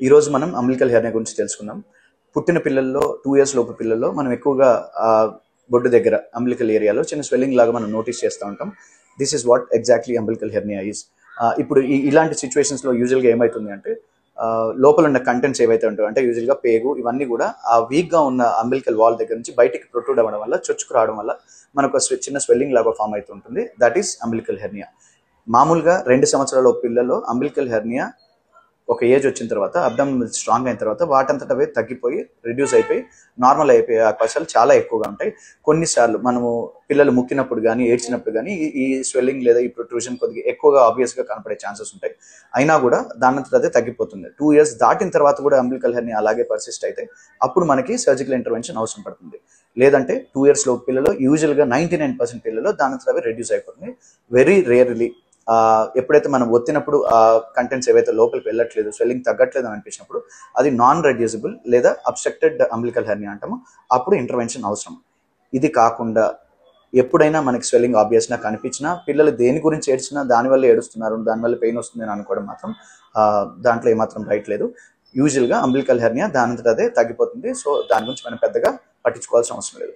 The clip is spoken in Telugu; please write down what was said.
ఈ రోజు మనం అంబిలికల్ హెర్నియా గురించి తెలుసుకుందాం. పుట్టిన పిల్లల్లో 2 years లోపు పిల్లల్లో మనం ఎక్కువగా బొడ్డు దగ్గర అంబిలికల్ ఏరియాలో చిన్న స్వెల్లింగ్ లాగా మనం నోటీస్ చేస్తూ ఉంటాం. This is what exactly umbilical hernia is. ఇప్పుడు ఇలాంటి సిచ్యువేషన్స్లో యూజువల్గా ఏమవుతుంది అంటే లోపల ఉన్న కంటెంట్స్ ఏవైతే ఉంటాయో అంటే యూజువల్గా పేగు ఇవన్నీ కూడా ఆ వీక్గా ఉన్న అంబిలికల్ వాల్ దగ్గర నుంచి బయటికి ప్రొట్రూడ్ అవ్వడం వల్ల చొచ్చుకు రావడం వల్ల మనకు చిన్న స్వెల్లింగ్ లాగా ఫామ్ అవుతుంటుంది. That is umbilical hernia. మామూలుగా 2 సంవత్సరాల పిల్లల్లో అంబిలికల్ హెర్నియా ఒక ఏజ్ వచ్చిన తర్వాత అబ్డామినల్ స్ట్రాంగ్ అయిన తర్వాత వాటంతట అవే తగ్గిపోయి రిడ్యూస్ అయిపోయి నార్మల్ అయిపోయే అవకాశాలు చాలా ఎక్కువగా ఉంటాయి. కొన్నిసార్లు మనము పిల్లలు ముక్కినప్పుడు కానీ ఏడ్చినప్పుడు కానీ ఈ స్వెల్లింగ్ లేదా ఈ ప్రొట్రూషన్ కొద్దిగా ఎక్కువగా ఆబ్వియస్గా కనపడే ఛాన్సెస్ ఉంటాయి. అయినా కూడా దానంతట అదే తగ్గిపోతుంది. 2 years దాటిన తర్వాత కూడా అంబిలికల్ హెర్నియా అలాగే పర్సిస్ట్ అయితే అప్పుడు మనకి సర్జికల్ ఇంటర్వెన్షన్ అవసరం పడుతుంది. లేదంటే 2 years లోపు పిల్లలు యూజువల్గా 99% పిల్లలు దానంతట అవే రెడ్యూస్ అయిపోతుంది. వెరీ రేర్లీ ఎప్పుడైతే మనం ఒత్తినప్పుడు ఆ కంటెంట్స్ ఏవైతే లోపలికి వెళ్ళట్లేదు, స్వెల్లింగ్ తగ్గట్లేదు అని అనిపించినప్పుడు అది నాన్ రెడ్యూసిబుల్ లేదా అబ్స్ట్రక్టెడ్ అంబిలికల్ హెర్నియా అంటాము. అప్పుడు ఇంటర్వెన్షన్ అవసరం. ఇది కాకుండా ఎప్పుడైనా మనకి స్వెల్లింగ్ ఆబ్వియస్గా కనిపించినా పిల్లలు దేని గురించి ఏడ్చినా దానివల్ల ఏడుస్తున్నారు, దానివల్ల పెయిన్ వస్తుంది అని అనుకోవడం మాత్రం దాంట్లో ఏమాత్రం రైట్ లేదు. యూజువల్గా అంబిలికల్ హెర్నియా దానంతట అదే తగ్గిపోతుంది. సో దాని గురించి మనం పెద్దగా పట్టించుకోవాల్సిన అవసరం లేదు.